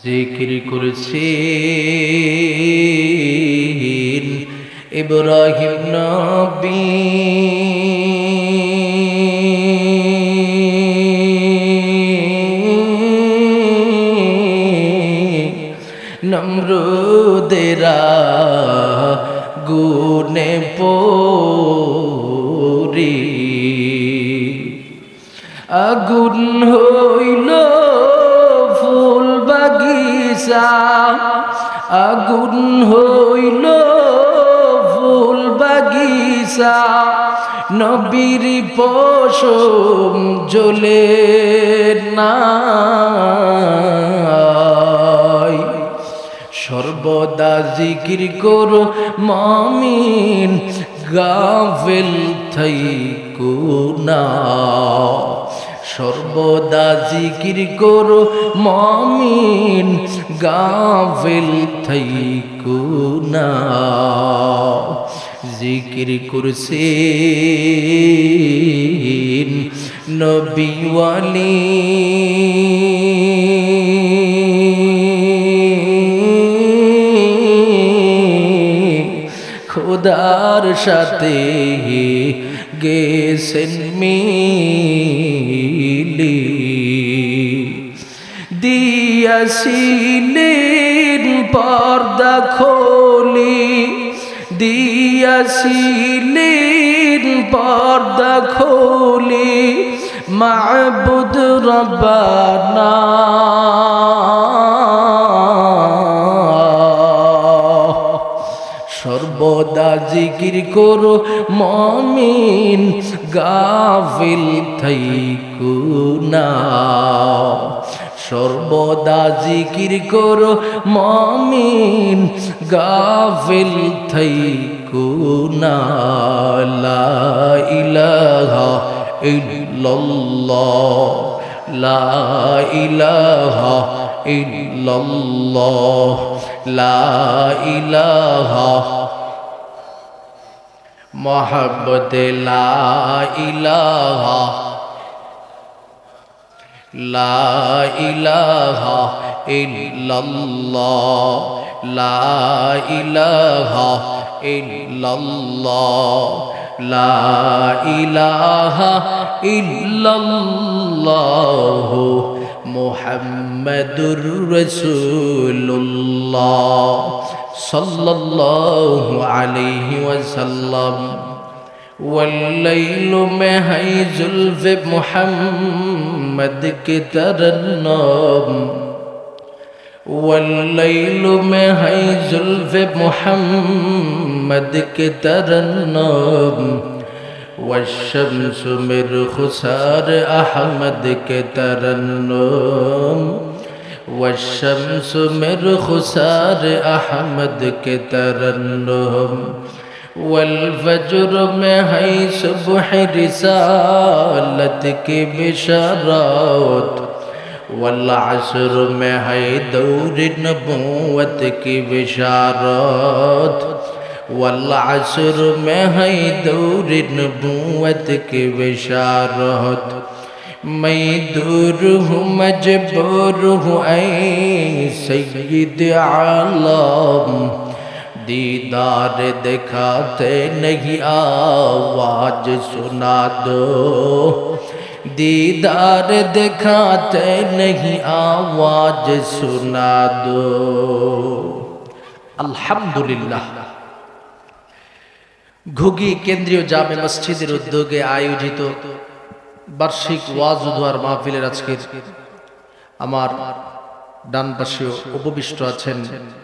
জিকির করেছেন ইব্রাহিম নবী। নমরুদেরা গুনে পড়ি আগুন হইল ফুল বাগিচা, আগুন হইল ফুল বাগিচা, নবীর পশম জ্বলে না। সর্বদা জিকির করো মুমিন, গাফেল থাইকো না। সর্বদা জিকির করো মুমিন, গাফেল থাইকো না। জিকির করছেন নবী ওয়ালি খোদার সাথে গেছেন মিলি, দিয়াছিলেন পর্দা খোলি, দিয়াছিলেন পর্দা খোলি, মাবুদ রব্বানা। সর্বদা জিকির করো মুমিন, গাফিল থাইকো না। সর্বদা জিকির করো মুমিন, গাফিল থাইকো না। লা ইলাহা ইল্লাল্লাহ, লা ইলাহা ইল্লাল্লাহ, লা ইলাহা মুহাম্মদ, লা ইলাহা, লা ইলাহা ইল্লাল্লাহ, লা ইলাহা ইল্লাল্লাহ, লা ইলাহা ইল্লাল্লাহ মুহাম্মাদুর রাসূলুল্লাহ সল্লাল্লাহু আলাইহি ওয়াসাল্লাম। والليل में है जुल्फ़ मुहम्मद की तरन्नुम, والليل में है जुल्फ़ मुहम्मद की तरन्नुम, والشمس من خسار أحمد के तरन्नुम, والشمس من خسار أحمد के तरन्नुम, والفجر में है सुबह रिसालत की बिशारत, والعصر में है दौर नबूवत की बिशारत, والعصر में है दौर नबूवत की बिशारत। मैं दूर हूँ मजबूर हूँ ऐ सय्यद आलम, दीदार दिखाते नहीं आवाज सुना दो, दीदार दिखाते नहीं आवाज सुना दो। अल्हम्दुलिल्लाह। ঘুগি কেন্দ্রীয় জামে মসজিদের উদ্যোগে আয়োজিত বার্ষিক ওয়াজ ও দোয়ার মাহফিলের আজকের আমার ডান পাশে উপবিষ্ট আছেন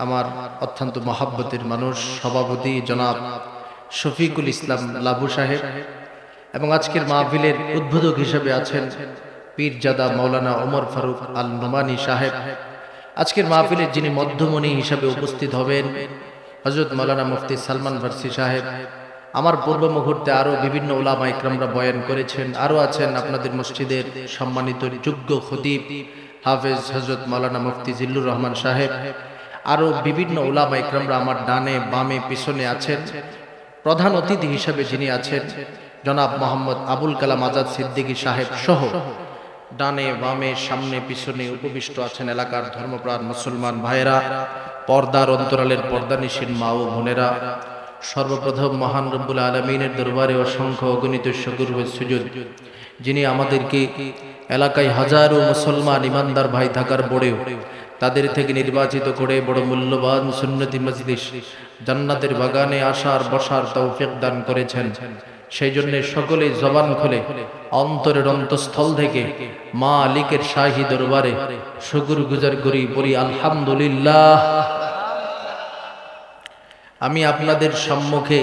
আমার অত্যন্ত মহাব্বতের মানুষ, সভাপতি জনাব শফিকুল ইসলাম লাবু সাহেব, এবং আজকের মাহফিলের উদ্বোধক হিসেবে আছেন পীরজাদা মাওলানা ওমর ফারুক আল নোমানী সাহেব। আজকের মাহফিলের যিনি মধ্যমণি হিসেবে উপস্থিত হবেন হযরত মাওলানা মুফতি সালমান ফারসি সাহেব। আমার পূর্ব মুহূর্তে আরো বিভিন্ন উলামা ইকরামরা বয়ান করেছেন। আরো আছেন আপনাদের মসজিদের সম্মানিত যোগ্য খতিব হাফেজ হযরত মাওলানা মুফতি জিল্লুর রহমান সাহেব। আরো বিভিন্ন উলামা ইকরামরা আমার ডানে বামে পিছনে আছেন। প্রধান অতিথি হিসেবে যিনি আছেন জনাব মোহাম্মদ আবুল কালাম আজাদ সিদ্দিকী সাহেব সহ ডানে বামে সামনে পিছনে উপবিষ্ট আছেন এলাকার ধর্মপ্রাণ মুসলমান ভাইয়েরা, পর্দার অন্তরালের পর্দানিশীন মা ও বোনেরা, সর্বপ্রথম মহান রব্বুল আলামিনের দরবারে অসংখ্য অগণিত শুকর ও সুজুদ, যিনি আমাদেরকে এলাকায় হাজারো মুসলমান ইমানদার ভাই থাকার পরেও তাদের থেকে নির্বাচিত করে বড় মূল্যবান সুন্নতি মজলিস জান্নাতের বাগানে আসার বসার তৌফিক দান করেছেন। সেই জন্য সকলে জবান খুলে অন্তরের অন্তঃস্থল থেকে মালিকের শাহী দরবারে শুকরগুজার করি বলি আলহামদুলিল্লাহ। আমি আপনাদের সম্মুখে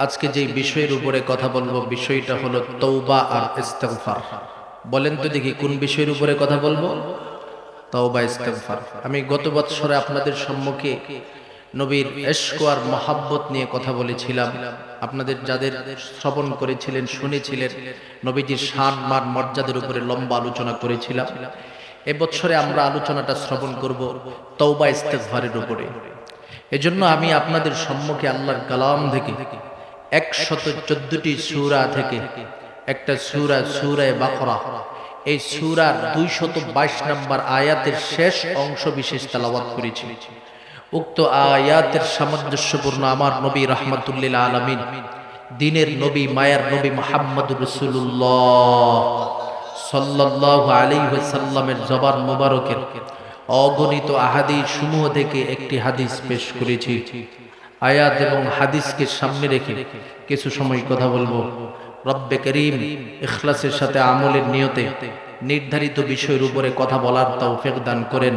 আজকে যে বিষয়ের উপরে কথা বলবো, বিষয়টা হলো তওবা আর ইস্তিগফার। বলেন তো দেখি কোন বিষয়ের উপরে কথা বলবো? তওবা ইস্তিগফার। আমি গত বছরে আপনাদের সম্মুখে নবীর ইশক আর মহাব্বত নিয়ে কথা বলেছিলাম। আপনাদের যাদের শ্রবণ করেছিলেন, শুনেছিলেন, নবীজির শান মান মর্যাদার উপরে লম্বা আলোচনা করেছিলাম। এবছরে আমরা আলোচনাটা শ্রবণ করব তওবা ইস্তিগফারের উপরে। এজন্য আমি আপনাদের সম্মুখে আল্লাহর কালাম থেকে 114টি সূরা থেকে একটা সূরা, সূরা বাকরা, এই সূরার 222 নম্বর আয়াতের শেষ অংশ বিশেষ তেলাওয়াত করেছি। উক্ত আয়াতের সামঞ্জস্যপূর্ণ আমার নবী রাহমাতুল লিল আলামিন, দ্বীনের নবী, মায়ার নবী মুহাম্মদুর রাসূলুল্লাহ সাল্লাল্লাহু আলাইহি ওয়াসাল্লামের জবান মোবারকের অগণিত আহাদিস সমূহ থেকে একটি হাদিস পেশ করেছি। আয়াত এবং হাদিসকে সামনে রেখে কিছু সময় কথা বলবো। রব্বে করিম ইখলাসের সাথে আমলের নিয়তে নির্ধারিত বিষয়ের উপরে কথা বলার তৌফিক দান করেন।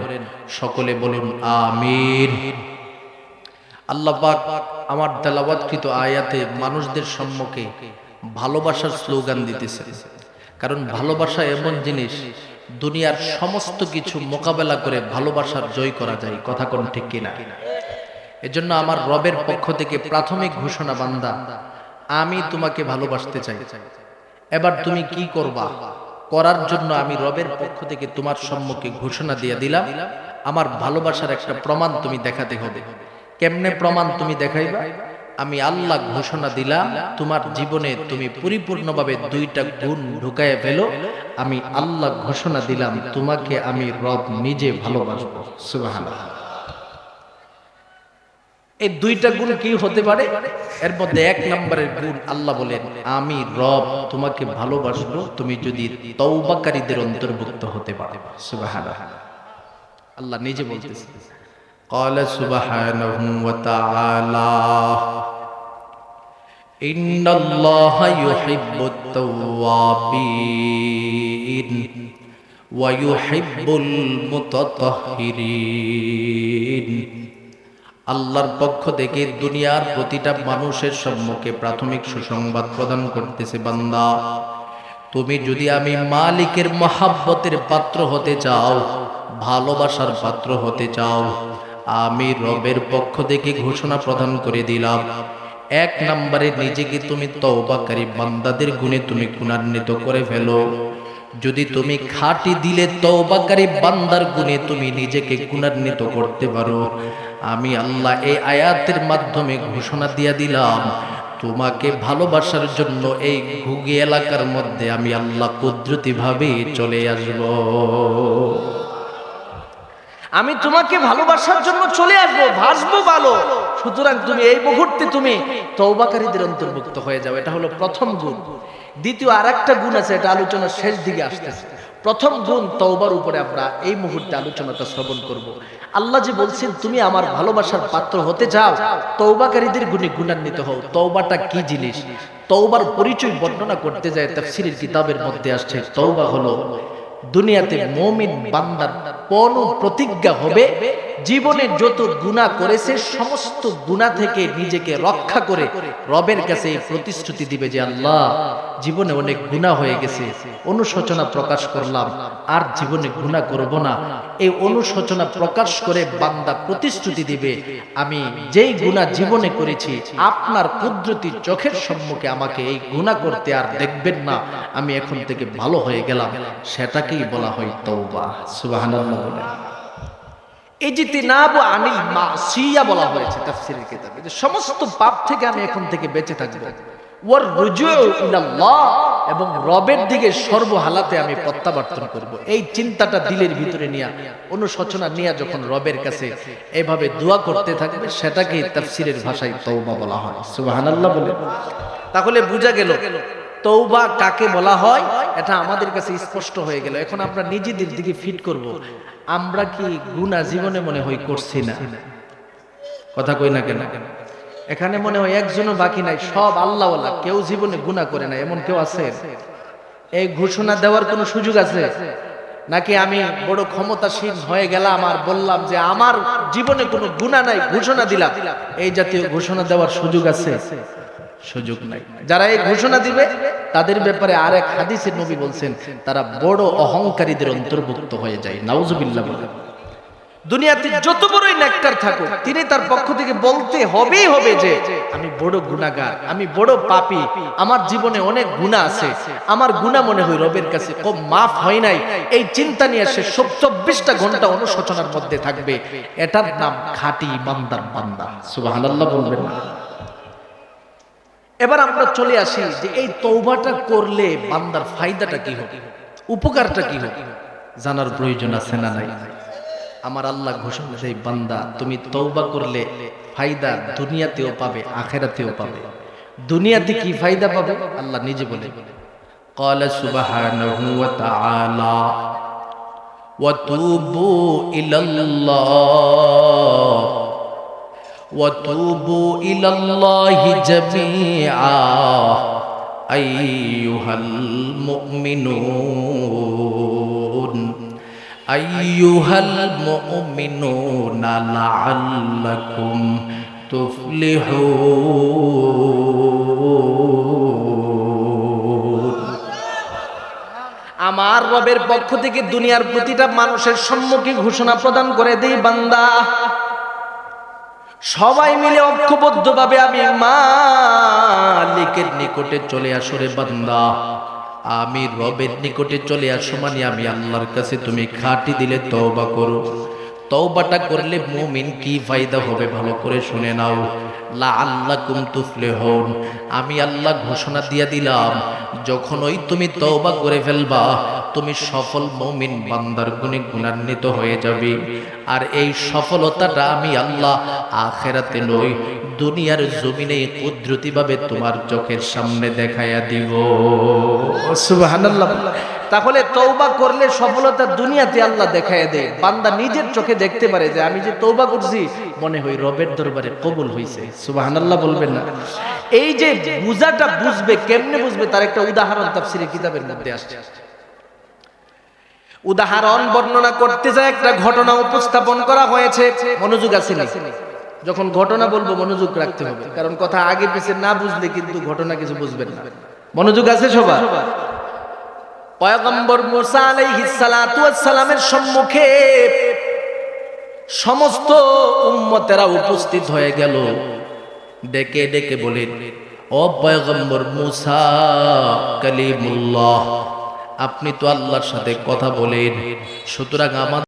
সকলে বলুন আমিন। আল্লাহ পাক আমার তেলাওয়াতকৃত আয়াতে মানুষদের সম্মুখে ভালোবাসার স্লোগান দিতেছে। কারণ ভালোবাসা এমন জিনিস, দুনিয়ার সমস্ত কিছু মোকাবেলা করে ভালোবাসার জয় করা যায়। কথা কোন ঠিক কিনা? এজন্য আমার রবের পক্ষ থেকে প্রাথমিক ঘোষণা, বান্দা আমি তোমাকে ভালোবাসতে চাই। এবার তুমি কি করবা? করার জন্য আমি রবের পক্ষ থেকে তোমার সম্মুখে ঘোষণা দিয়ে দিলাম, আমার ভালোবাসার একটা প্রমাণ তুমি দেখাতে হবে। কেমনে প্রমাণ তুমি দেখাইবা? আমি আল্লাহ ঘোষণা দিলাম, তোমার জীবনে তুমি পরিপূর্ণভাবে 2টা গুণ ঢুকায় ফেলো। আমি আল্লাহ ঘোষণা দিলাম, তোমাকে আমি রব নিজে ভালোবাসবো। সুবহানাল্লাহ। এই 2টা গুণ কি হতে পারে? এর মধ্যে 1 নম্বরের গুণ, আল্লাহ বলেন আমি রব তোমাকে ভালোবাসবো তুমি যদি তওবাকারীদের অন্তর্ভুক্ত হতে পারো। সুবহানাল্লাহ। আল্লাহ নিজে বলতেছে, قال سبحانه وتعالى إن الله يحب التوابين ويحب المتطهرين। আল্লাহর পক্ষ থেকে দুনিয়ার প্রতিটা মানুষের সম্মুখে প্রাথমিক সুসংবাদ প্রদান করতেছে, বান্দা তুমি যদি আমি মালিকের মহাব্বতের পাত্র হতে চাও, ভালোবাসার পাত্র হতে চাও, আমি রবের পক্ষ থেকে ঘোষণা প্রদান করে দিলাম, 1 নম্বরে নিজেকে তুমি তওবাকারী বান্দাদের গুণে তুমি গুণান্বিত করে ফেলো। যদি তুমি খাঁটি দিলে তওবাকারী বান্দার গুণে তুমি নিজেকে গুণান্বিত করতে পারো, আমি আল্লাহ এই আয়াতের মাধ্যমে ঘোষণা দিয়ে দিলাম, তোমাকে ভালোবাসার জন্য এই ঘুগি এলাকার মধ্যে আমি আল্লাহ কুদরতিভাবে চলে আসব। আমি তোমাকে ভালোবাসার জন্য চলে আসবো, ভাসবো ভালো। সুতরাং তুমি এই মুহূর্তে তুমি তওবাকারীদের অন্তর্ভুক্ত হয়ে যাও। এটা হলো প্রথম গুণ। দ্বিতীয় আরেকটা গুণ আছে, এটা আলোচনার শেষ দিকে আসতেছে। প্রথম গুণ তওবার উপরে আমরা এই মুহূর্তে আলোচনাটা শ্রবণ করব। আল্লাহ যে বলছেন তুমি আমার ভালোবাসার পাত্র হতে চাও, তওবাকারীদের গুণে গুণান্বিত হও। তওবাটা কি জিনিস? তওবার পরিচয় বর্ণনা করতে যায় তাফসীরের কিতাবের মধ্যে আসছে, তওবা হলো দুনিয়াতে মুমিন বান্দার কোন প্রতিজ্ঞা হবে, জীবনে যত গুনাহ করেছে সমস্ত গুনাহ থেকে নিজেকে রক্ষা করে রবের কাছে এই প্রতিশ্রুতি দিবে যে আল্লাহ জীবনে অনেক গুনাহ হয়ে গেছে, অনুশোচনা প্রকাশ করলাম, আর জীবনে গুনাহ করব না। এই অনুশোচনা প্রকাশ করে বান্দা প্রতিশ্রুতি দিবে, আমি যেই গুনাহ জীবনে করেছি আপনার কুদরতি চোখের সম্মুখে আমাকে এই গুনাহ করতে আর দেখবেন না, আমি এখন থেকে ভালো হয়ে গেলাম। সেটাকেই বলা হয় তওবা। সুবহানাল্লাহ বলেন। ইজতিনাবু আনিল মাসিয়া বলা হয়েছে তাফসীরের কিতাবে, যে সমস্ত পাপ থেকে আমি এখন থেকে বেঁচে থাকব। ওয়ার রুজু ইলাল্লাহ, এবং রবের দিকে সর্বহালাতে আমি প্রত্যাবর্তন করব। এই চিন্তাটা দিলের ভিতরে নিয়ে অনুশোচনা নিয়ে যখন রবের কাছে এভাবে দোয়া করতে থাকবে, সেটাকে তাফসীরের ভাষায় তওবা বলা হয়। সুবহানাল্লাহ বলে। তাহলে বোঝা গেল তওবা কাকে বলা হয়, এটা আমাদের কাছে স্পষ্ট হয়ে গেল। এখন আমরা নিজেদের দিকে ফিট করব, আমরা কি গুনাহ জীবনে মনে হয় করছি না? কথা কই না কেন? এখানে মনে হয় একজনও বাকি নাই, সব আল্লাহওয়ালা, কেউ জীবনে গুনাহ করে না, এমন কেউ আছে? এই ঘোষণা দেওয়ার কোনো সুযোগ আছে নাকি? আমি বড় ক্ষমতাসীন হয়ে গেলাম আর বললাম যে আমার জীবনে কোনো গুনাহ নাই, ঘোষণা দিলাম, এই জাতীয় ঘোষণা দেওয়ার সুযোগ আছে? সুযোগ নাই। যারা এই ঘোষণা দিবে তাদের ব্যাপারে আরেক হাদিসে নবী বলছেন তারা বড় অহংকারীদের অন্তর্ভুক্ত হয়ে যায়। নাউজুবিল্লাহ বলে। দুনিয়াতে যত বড়ই নেককার থাকুক, তিনি তার পক্ষ থেকে বলতে হবেই হবে যে আমি বড় গুনাহগার, আমি বড় পাপী, আমার জীবনে অনেক গুনাহ আছে, আমার গুনাহ মনে হয় রবের কাছে কম মাফ হয় নাই। এই চিন্তা নিয়ে সে 24টা ঘন্টা অনুশোচনার মধ্যে থাকবে। এটার নাম খাঁটি ইমানদার বান্দা। সুবহানাল্লাহ বলবেন না? এবার আমরা চলে আসি যে এই তওবাটা করলে বান্দার ফায়দাটা কি হবে, উপকারটা কি হবে, জানার প্রয়োজন আছে না নাই? আমার আল্লাহ ঘোষণা দেয়, বান্দা তুমি তওবা করলে ফায়দা দুনিয়াতেও পাবে, আখিরাতেও পাবে। দুনিয়াতে কি ফায়দা পাবে আল্লাহ নিজে বলে, ক্বালা সুবহানাহু ওয়া তাআলা ওয়া তুবু ইলাল্লাহ وَتُوبُوا إِلَى اللَّهِ جَمِيعًا أَيُّهَا الْمُؤْمِنُونَ لَعَلَّكُمْ تُفْلِحُونَ। আমার রবের পক্ষ থেকে দুনিয়ার প্রতিটা মানুষের সম্মুখে ঘোষণা প্রদান করে দেই, বান্দা সবাই মিলে ঐক্যবদ্ধভাবে আমি মালিকের নিকটে চলে আসো রে বান্দা, আমি রবের নিকটে চলে আসো, মানে আমি আল্লাহর কাছে তুমি খাঁটি দিলে তওবা করো। তওবাটা করলে মুমিন কি ফায়দা হবে ভালো করে শুনে নাও। লাআল্লাকুম তুফলিহুন, আমি আল্লাহ ঘোষণা দিয়ে দিলাম, যখন ওই তুমি তওবা করে ফেলবা তুমি সফল মুমিন বান্দার গুণে গুণান্বিত হয়ে যাবে। আর এই সফলতাটা আমি আল্লাহ আখিরাতে নয় দুনিয়ার জমিনে কুদরতিভাবে তোমার চোখের সামনে দেখায়া দিব। সুবহানাল্লাহ। তাহলে তওবা করলে সফলতা দুনিয়াতে আল্লাহ দেখায়া দেয়, বান্দা নিজের চোখে দেখতে পারে যে আমি যে তওবা করছি মনে হয় রবের দরবারে কবুল হইছে। সুবহানাল্লাহ বলবেন না? এই যে বুঝাটা বুঝবে, কেমনে বুঝবে তার একটা উদাহরণ তাফসীরের কিতাবের মধ্যে আসছে। উদাহরণ বর্ণনা করতে যায় একটা ঘটনা উপস্থাপন করা হয়েছে। মনোযোগ আছে না? যখন ঘটনা বলবো মনোযোগ রাখতে হবে, কারণ কথা আগে পিছে না বুঝলে কিন্তু ঘটনা কিছু বুঝবেন না। মনোযোগ আছে সবার? পয়গম্বর মুসা আলাইহিস সালাতু ওয়াস সালামের সম্মুখে সমস্ত উম্মতেরা উপস্থিত হয়ে গেল। ডেকে ডেকে বলেন, ও পয়গম্বর মুসা কালিমুল্লাহ, আপনি তো আল্লাহর সাথে কথা বলেন, সুতরাং আমাদের